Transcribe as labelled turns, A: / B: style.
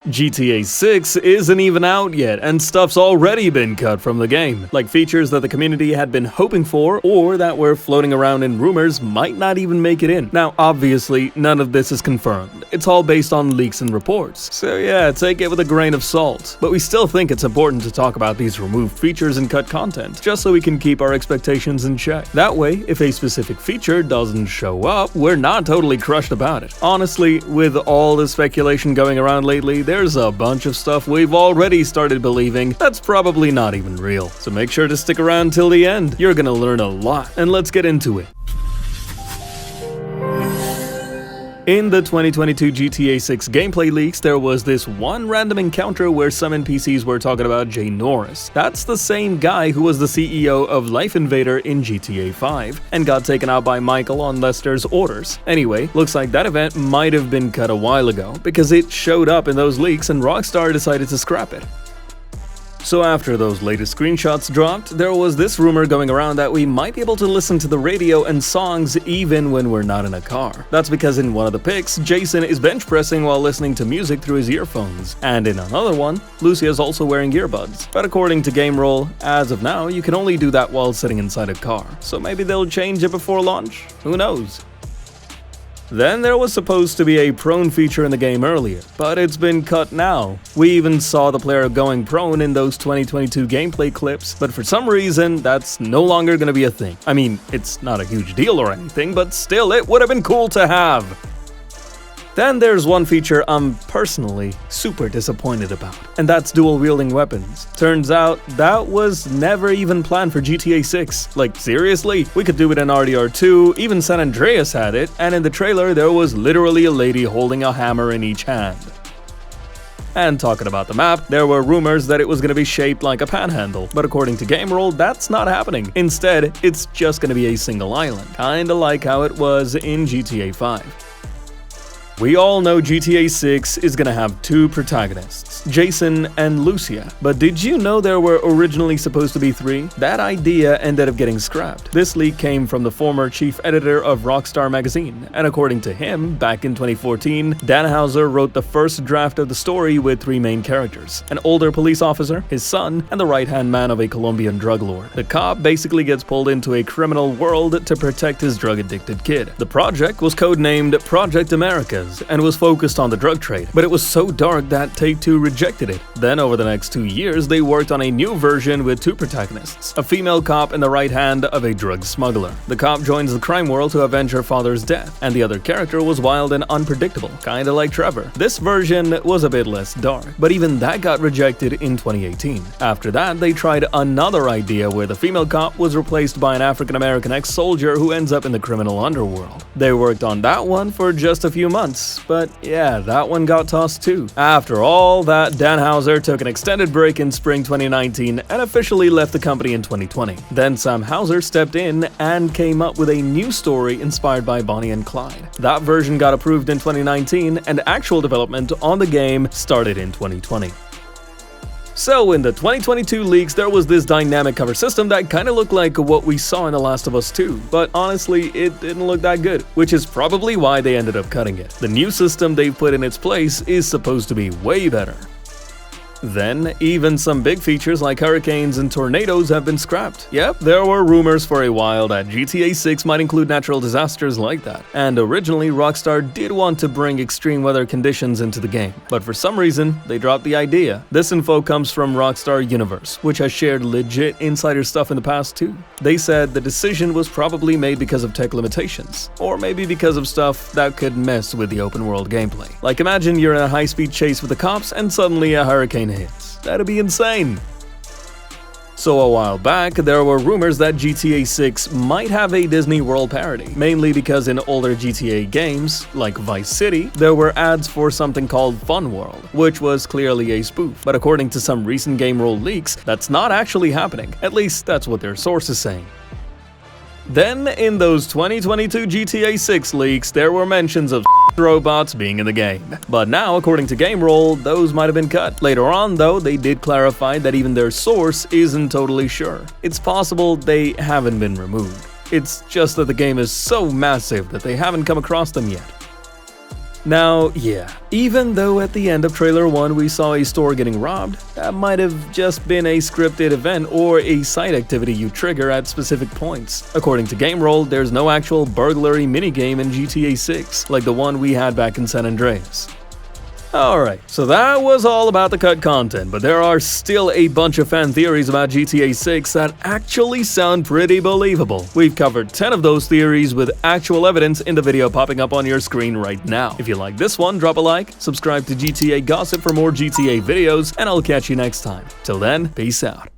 A: GTA 6 isn't even out yet, and stuff's already been cut from the game, like features that the community had been hoping for or that were floating around in rumors might not even make it in. Now, obviously, none of this is confirmed. It's all based on leaks and reports, so yeah, take it with a grain of salt. But we still think it's important to talk about these removed features and cut content, just so we can keep our expectations in check. That way, if a specific feature doesn't show up, we're not totally crushed about it. Honestly, with all the speculation going around lately, there's a bunch of stuff we've already started believing that's probably not even real. So make sure to stick around till the end. You're gonna learn a lot, and let's get into it. In the 2022 GTA 6 gameplay leaks, there was this one random encounter where some NPCs were talking about Norris. That's the same guy who was the CEO of Life Invader in GTA 5 and got taken out by Michael on Lester's orders. Anyway, looks like that event might have been cut a while ago because it showed up in those leaks and Rockstar decided to scrap it. So after those latest screenshots dropped, there was this rumor going around that we might be able to listen to the radio and songs even when we're not in a car. That's because in one of the pics, Jason is bench pressing while listening to music through his earphones, and in another one, Lucia is also wearing earbuds. But according to GameRoll, as of now, you can only do that while sitting inside a car, so maybe they'll change it before launch? Who knows? Then there was supposed to be a prone feature in the game earlier, but it's been cut now. We even saw the player going prone in those 2022 gameplay clips, but for some reason, that's no longer gonna be a thing. I mean, it's not a huge deal or anything, but still, it would have been cool to have. Then there's one feature I'm personally super disappointed about, and that's dual wielding weapons. Turns out, that was never even planned for GTA 6. Like, seriously? We could do it in RDR2, even San Andreas had it, and in the trailer there was literally a lady holding a hammer in each hand. And talking about the map, there were rumors that it was going to be shaped like a panhandle, but according to GameRoll, that's not happening. Instead, it's just going to be a single island, kinda like how it was in GTA 5. We all know GTA 6 is gonna have two protagonists, Jason and Lucia. But did you know there were originally supposed to be three? That idea ended up getting scrapped. This leak came from the former chief editor of Rockstar magazine, and according to him, back in 2014, Dan Houser wrote the first draft of the story with three main characters: an older police officer, his son, and the right-hand man of a Colombian drug lord. The cop basically gets pulled into a criminal world to protect his drug-addicted kid. The project was codenamed Project Americas and was focused on the drug trade, but it was so dark that Take-Two rejected it. Then over the next 2 years, they worked on a new version with two protagonists, a female cop and the right hand of a drug smuggler. The cop joins the crime world to avenge her father's death, and the other character was wild and unpredictable, kinda like Trevor. This version was a bit less dark, but even that got rejected in 2018. After that, they tried another idea where the female cop was replaced by an African-American ex-soldier who ends up in the criminal underworld. They worked on that one for just a few months, but yeah, that one got tossed too. After all that, Dan Houser took an extended break in spring 2019 and officially left the company in 2020. Then Sam Houser stepped in and came up with a new story inspired by Bonnie and Clyde. That version got approved in 2019, and actual development on the game started in 2020. So in the 2022 leaks, there was this dynamic cover system that kinda looked like what we saw in The Last of Us 2, but honestly, it didn't look that good, which is probably why they ended up cutting it. The new system they've put in its place is supposed to be way better. Then, even some big features like hurricanes and tornadoes have been scrapped. Yep, there were rumors for a while that GTA 6 might include natural disasters like that, and originally Rockstar did want to bring extreme weather conditions into the game, but for some reason, they dropped the idea. This info comes from Rockstar Universe, which has shared legit insider stuff in the past too. They said the decision was probably made because of tech limitations, or maybe because of stuff that could mess with the open world gameplay. Like imagine you're in a high-speed chase with the cops and suddenly a hurricane hits. That'd be insane. So a while back, there were rumors that GTA 6 might have a Disney World parody, mainly because in older GTA games, like Vice City, there were ads for something called Fun World, which was clearly a spoof. But according to some recent GameRoll leaks, that's not actually happening. At least that's what their source is saying. Then, in those 2022 GTA 6 leaks, there were mentions of robots being in the game. But now, according to GameRoll, those might have been cut. Later on, though, they did clarify that even their source isn't totally sure. It's possible they haven't been removed. It's just that the game is so massive that they haven't come across them yet. Now, yeah, even though at the end of trailer 1 we saw a store getting robbed, that might have just been a scripted event or a side activity you trigger at specific points. According to GameRoll, there's no actual burglary minigame in GTA 6, like the one we had back in San Andreas. Alright, so that was all about the cut content, but there are still a bunch of fan theories about GTA 6 that actually sound pretty believable. We've covered 10 of those theories with actual evidence in the video popping up on your screen right now. If you like this one, drop a like, subscribe to GTA Gossip for more GTA videos, and I'll catch you next time. Till then, peace out.